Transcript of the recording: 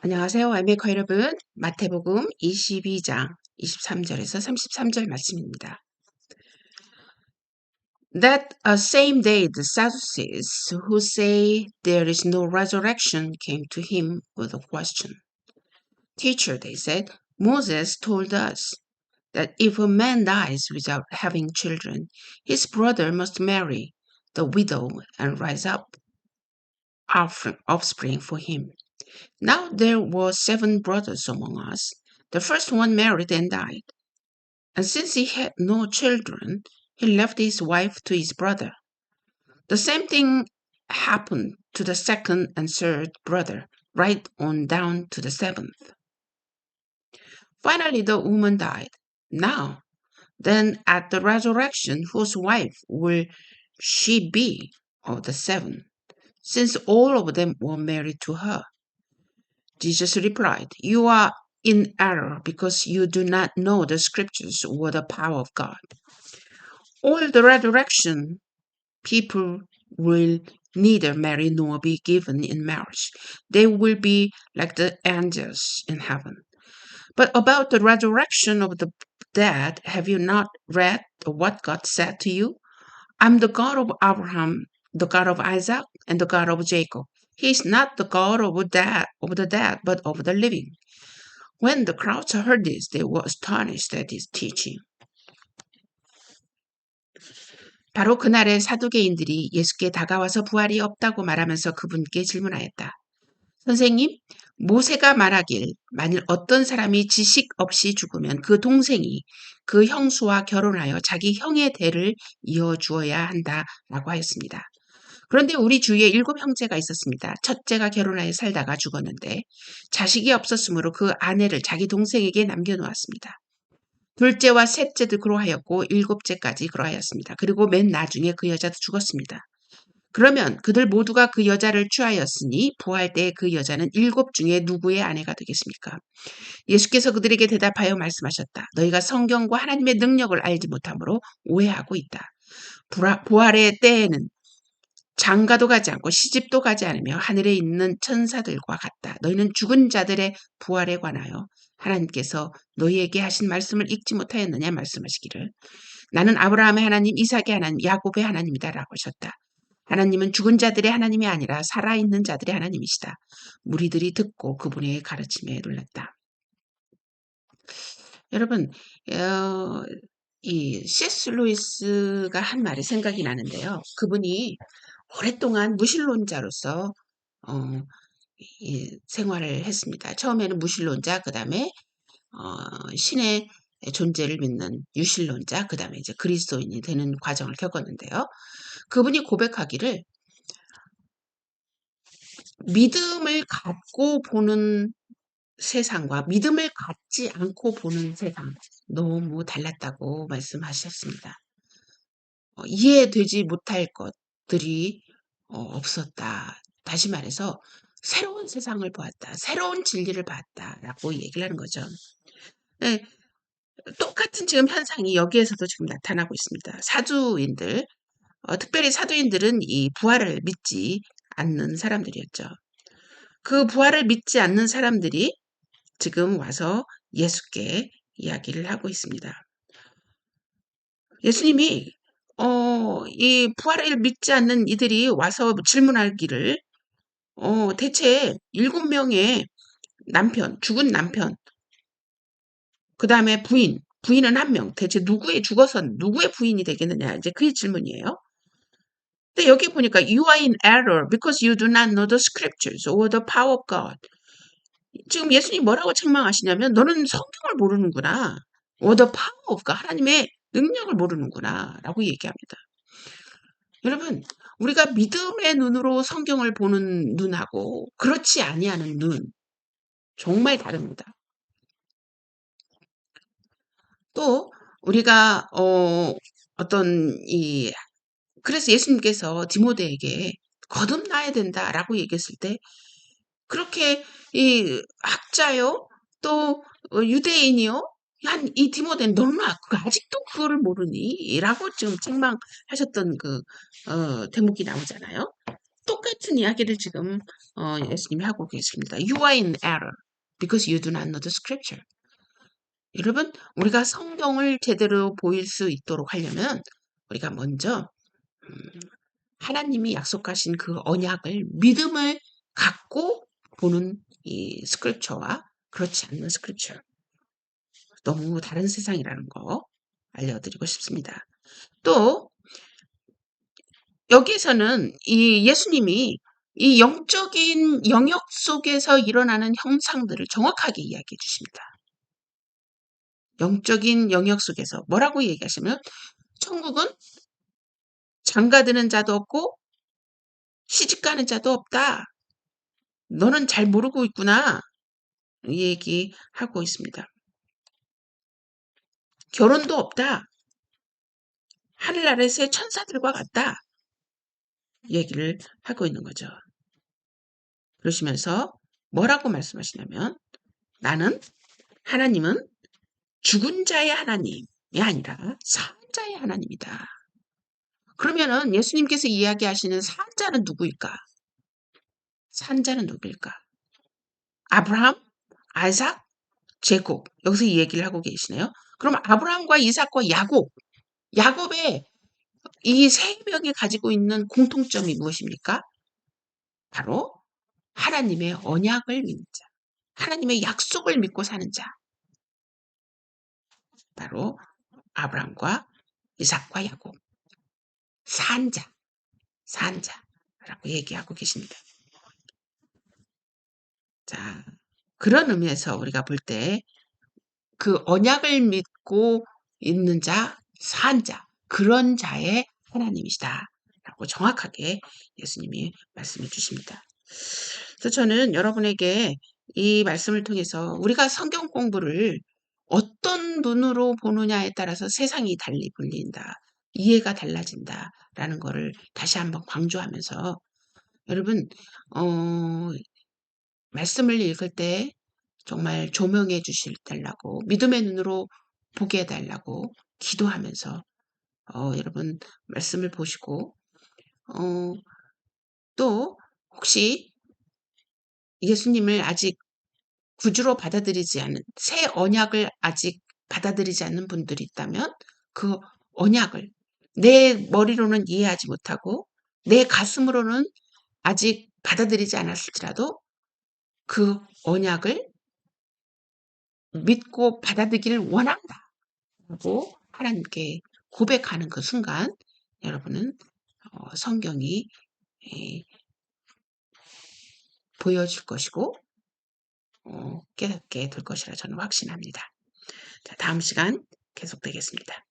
안녕하세요. 알메이커 여러분. 마태복음 22장 23절에서 33절 말씀입니다. That same day the Sadducees who say there is no resurrection came to him with a question. Teacher, they said, Moses told us that if a man dies without having children, his brother must marry the widow and raise up offspring for him. Now there were 7 brothers among us. The first one married and died. And since he had no children, he left his wife to his brother. The same thing happened to the second and third brother, right on down to the 7th. Finally, the woman died. Now, then at the resurrection, whose wife will she be of the 7, since all of them were married to her? Jesus replied, You are in error because you do not know the scriptures or the power of God. All the resurrection people will neither marry nor be given in marriage. They will be like the angels in heaven. But about the resurrection of the dead, have you not read what God said to you? I'm the God of Abraham, the God of Isaac, and the God of Jacob. He is not the God of the dead, but of the living. When the crowds heard this, they were astonished at his teaching. 바로 그날에 사두개인들이 예수께 다가와서 부활이 없다고 말하면서 그분께 질문하였다. 선생님, 모세가 말하길 만일 어떤 사람이 지식 없이 죽으면 그 동생이 그 형수와 결혼하여 자기 형의 대를 이어주어야 한다라고 하였습니다. 그런데 우리 주위에 7 형제가 있었습니다. 첫째가 결혼하여 살다가 죽었는데 자식이 없었으므로 그 아내를 자기 동생에게 남겨놓았습니다. 둘째와 셋째도 그러하였고 7째까지 그러하였습니다. 그리고 맨 나중에 그 여자도 죽었습니다. 그러면 그들 모두가 그 여자를 취하였으니 부활 때 그 여자는 7 중에 누구의 아내가 되겠습니까? 예수께서 그들에게 대답하여 말씀하셨다. 너희가 성경과 하나님의 능력을 알지 못함으로 오해하고 있다. 부활의 때에는 장가도 가지 않고 시집도 가지 않으며 하늘에 있는 천사들과 같다. 너희는 죽은 자들의 부활에 관하여 하나님께서 너희에게 하신 말씀을 읽지 못하였느냐 말씀하시기를 나는 아브라함의 하나님, 이삭의 하나님, 야곱의 하나님이다 라고 하셨다. 하나님은 죽은 자들의 하나님이 아니라 살아있는 자들의 하나님이시다. 무리들이 듣고 그분의 가르침에 놀랐다. 여러분, 이 C.S. 루이스가 한 말이 생각이 나는데요. 그분이 오랫동안 무신론자로서 생활을 했습니다. 처음에는 무신론자, 그 다음에 신의 존재를 믿는 유신론자, 그 다음에 이제 그리스도인이 되는 과정을 겪었는데요. 그분이 고백하기를 믿음을 갖고 보는 세상과 믿음을 갖지 않고 보는 세상 너무 달랐다고 말씀하셨습니다. 이해되지 못할 것들이 없었다. 다시 말해서 새로운 세상을 보았다. 새로운 진리를 봤다라고 얘기를 하는 거죠. 네, 똑같은 지금 현상이 여기에서도 지금 나타나고 있습니다. 사두인들, 특별히 사두인들은 이 부활을 믿지 않는 사람들이었죠. 그 부활을 믿지 않는 사람들이 지금 와서 예수께 이야기를 하고 있습니다. 예수님이 이 부활을 믿지 않는 이들이 와서 질문하기를 대체 7명의 남편, 죽은 남편, 그 다음에 부인은 1명, 대체 죽어서 누구의 부인이 되겠느냐, 이제 그 질문이에요. 근데 여기 보니까 you are in error because you do not know the scriptures or the power of God. 지금 예수님 뭐라고 책망하시냐면 너는 성경을 모르는구나. or the power of God. 하나님의 능력을 모르는구나 라고 얘기합니다. 여러분, 우리가 믿음의 눈으로 성경을 보는 눈하고 그렇지 아니하는 눈 정말 다릅니다. 또 우리가 그래서 예수님께서 디모데에게 거듭나야 된다라고 얘기했을 때 그렇게 이 학자요 또 유대인이요 이 디모데는 너는 아직도 그거를 모르니? 라고 지금 책망하셨던 그 대목이 나오잖아요. 똑같은 이야기를 지금 예수님이 하고 계십니다. You are in error because you do not know the scripture. 여러분, 우리가 성경을 제대로 보일 수 있도록 하려면 우리가 먼저 하나님이 약속하신 그 언약을 믿음을 갖고 보는 이 스크립처와 그렇지 않는 스크립처, 너무 다른 세상이라는 거 알려드리고 싶습니다. 또 여기에서는 이 예수님이 이 영적인 영역 속에서 일어나는 형상들을 정확하게 이야기해 주십니다. 영적인 영역 속에서 뭐라고 얘기하시면 천국은 장가드는 자도 없고 시집가는 자도 없다. 너는 잘 모르고 있구나. 이 얘기하고 있습니다. 결혼도 없다. 하늘나라에서의 천사들과 같다. 얘기를 하고 있는 거죠. 그러시면서 뭐라고 말씀하시냐면 하나님은 죽은 자의 하나님이 아니라 산 자의 하나님이다. 그러면은 예수님께서 이야기하시는 산 자는 누구일까? 산 자는 누구일까? 아브라함, 아이삭, 제곱. 여기서 이 얘기를 하고 계시네요. 그럼 아브라함과 이삭과 야곱의 이 세 명이 가지고 있는 공통점이 무엇입니까? 바로 하나님의 언약을 믿는 자, 하나님의 약속을 믿고 사는 자, 바로 아브라함과 이삭과 야곱, 산자라고 얘기하고 계십니다. 자, 그런 의미에서 우리가 볼 때 그 언약을 믿고 있는 자, 산자, 그런 자의 하나님이시다라고 정확하게 예수님이 말씀해 주십니다. 그래서 저는 여러분에게 이 말씀을 통해서 우리가 성경 공부를 어떤 눈으로 보느냐에 따라서 세상이 달리 불린다. 이해가 달라진다라는 거를 다시 한번 강조하면서 여러분 말씀을 읽을 때 정말 조명해 주실 달라고 믿음의 눈으로 보게 해달라고 기도하면서 여러분 말씀을 보시고 어, 또 혹시 예수님을 아직 구주로 받아들이지 않은 새 언약을 아직 받아들이지 않는 분들이 있다면 그 언약을 내 머리로는 이해하지 못하고 내 가슴으로는 아직 받아들이지 않았을지라도 그 언약을 믿고 받아들이기를 원한다고 하나님께 고백하는 그 순간 여러분은 성경이 보여줄 것이고 깨닫게 될 것이라 저는 확신합니다. 자, 다음 시간 계속되겠습니다.